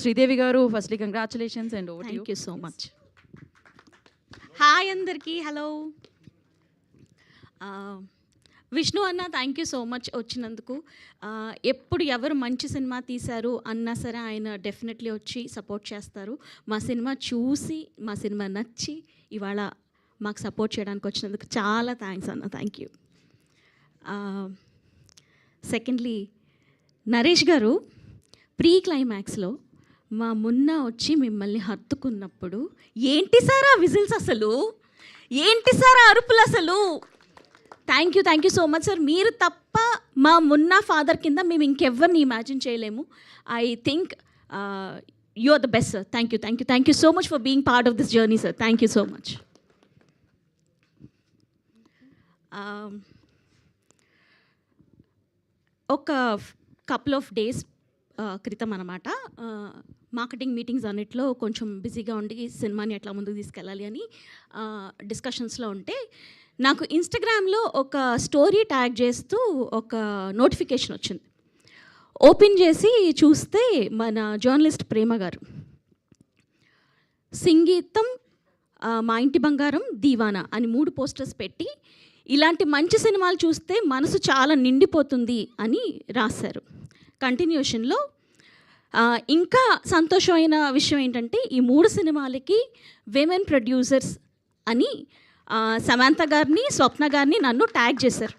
శ్రీదేవి గారు, firstly congratulations and over to you. Thank you so much. Hi అందరికీ, hello. Vishnu అన్న, thank you so much వచ్చినందుకు. ఎప్పుడు ఎవరు మంచి సినిమా తీశారు అన్నా సరే ఆయన డెఫినెట్లీ వచ్చి సపోర్ట్ చేస్తారు. మా సినిమా చూసి మా సినిమా నచ్చి ఇవాళ మాకు సపోర్ట్ చేయడానికి వచ్చినందుకు చాలా థ్యాంక్స్ అన్న, థ్యాంక్ యూ. సెకండ్లీ, నరేష్ గారు ప్రీ క్లైమాక్స్లో మా మున్నా వచ్చి మిమ్మల్ని హత్తుకున్నప్పుడు ఏంటి సార్ ఆ విజిల్స్, అసలు ఏంటి సార్ ఆ అరుపులు అసలు. Thank you so much sir. మీరు తప్ప మా మున్నా ఫాదర్ కింద మేము ఇంకెవ్వరిని ఇమాజిన్ చేయలేము. I think you are the best sir. Thank you so much for being part of this journey sir. Thank you so much. ఒక కపుల్ ఆఫ్ డేస్ క్రితం అనమాట, మార్కెటింగ్ మీటింగ్స్ అన్నిట్లో కొంచెం బిజీగా ఉండి సినిమాని ఎట్లా ముందుకు తీసుకెళ్ళాలి అని డిస్కషన్స్లో ఉంటే నాకు ఇన్స్టాగ్రామ్లో ఒక స్టోరీ ట్యాగ్ చేస్తూ ఒక నోటిఫికేషన్ వచ్చింది. ఓపెన్ చేసి చూస్తే మన జర్నలిస్ట్ ప్రేమ గారు సంగీతం, మా ఇంటి బంగారం, దీవానా అని 3 పోస్టర్స్ పెట్టి ఇలాంటి మంచి సినిమాలు చూస్తే మనసు చాలా నిండిపోతుంది అని రాశారు. కంటిన్యూషన్లో ఇంకా సంతోషమైన విషయం ఏంటంటే ఈ 3 సినిమాలకి విమెన్ ప్రొడ్యూసర్స్ అని సమంత గారిని, స్వప్న గారిని, నన్ను ట్యాగ్ చేశారు.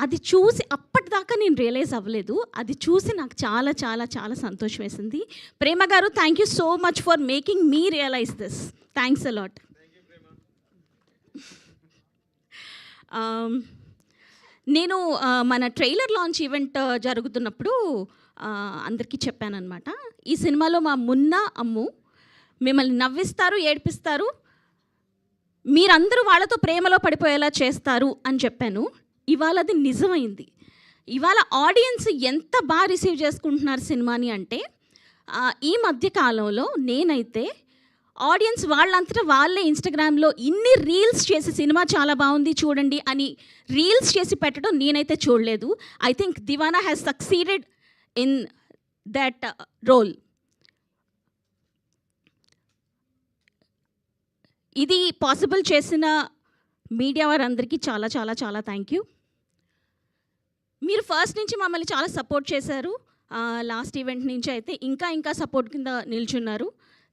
అది చూసి అప్పటిదాకా నేను రియలైజ్ అవ్వలేదు. అది చూసి నాకు చాలా చాలా చాలా సంతోషం వేసింది. ప్రేమ గారు, thank you so much for making me realise this. Thanks a lot. నేను మన ట్రైలర్ లాంచ్ ఈవెంట్ జరుగుతున్నప్పుడు అందరికీ చెప్పానన్నమాట, ఈ సినిమాలో మా మున్నా, అమ్ము మిమ్మల్ని నవ్విస్తారు, ఏడిపిస్తారు, మీరందరూ వాళ్ళతో ప్రేమలో పడిపోయేలా చేస్తారు అని చెప్పాను. ఇవాళ అది నిజమైంది. ఇవాళ ఆడియన్స్ ఎంత బాగా రిసీవ్ చేసుకుంటున్నారు సినిమాని అంటే, ఈ మధ్య కాలంలో నేనైతే ఆడియన్స్ వాళ్ళంతటా వాళ్ళే ఇన్స్టాగ్రామ్లో ఇన్ని రీల్స్ చేసి సినిమా చాలా బాగుంది చూడండి అని రీల్స్ చేసి పెట్టడం నేనైతే చూడలేదు. I think Divana has succeeded in that role. ఇది పాసిబుల్ చేసిన మీడియా వారందరికీ చాలా చాలా చాలా థ్యాంక్ యూ. మీరు ఫస్ట్ నుంచి మమ్మల్ని చాలా సపోర్ట్ చేశారు. లాస్ట్ ఈవెంట్ నుంచి అయితే ఇంకా సపోర్ట్ కింద నిల్చున్నారు.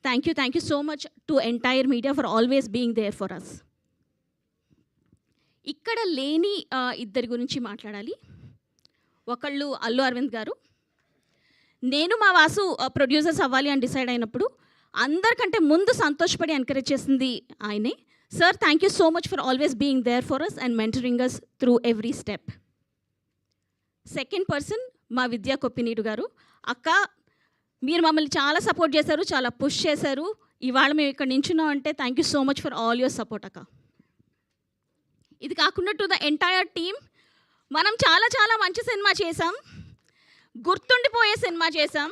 Thank you so much to entire media for always being there for us. ఇక్కడ లేని ఇద్దరి గురించి మాట్లాడాలి. ఒకళ్ళు అల్లు అరవింద్ గారు. నేను మా వాసు ప్రొడ్యూసర్స్ అవ్వాలి అని డిసైడ్ అయినప్పుడు అందరికంటే ముందు సంతోషపడి ఎంకరేజ్ చేసింది ఆయనే. Sir, thank you so much for always being there for us and mentoring us through every step. Second person మా విద్యా కొప్పినీడు గారు. అక్క, మీరు మమ్మల్ని చాలా సపోర్ట్ చేశారు, చాలా పుష్ చేశారు. ఇవాళ మేము ఇక్కడ నించున్నాం అంటే thank you so much for all your support అక్క. ఇది కాకుండా టు ద ఎంటైర్ టీమ్, మనం చాలా చాలా మంచి సినిమా చేసాం, గుర్తుండిపోయే సినిమా చేసాం.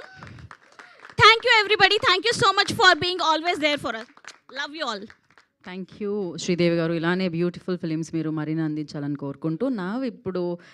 Thank you everybody. Thank you so much for being always there for us. Love you all. Thank you Sridevi గారు. ఇలానే బ్యూటిఫుల్ ఫిలిమ్స్ మీరు మరిన్ని అందించాలని కోరుకుంటూ, ఇప్పుడు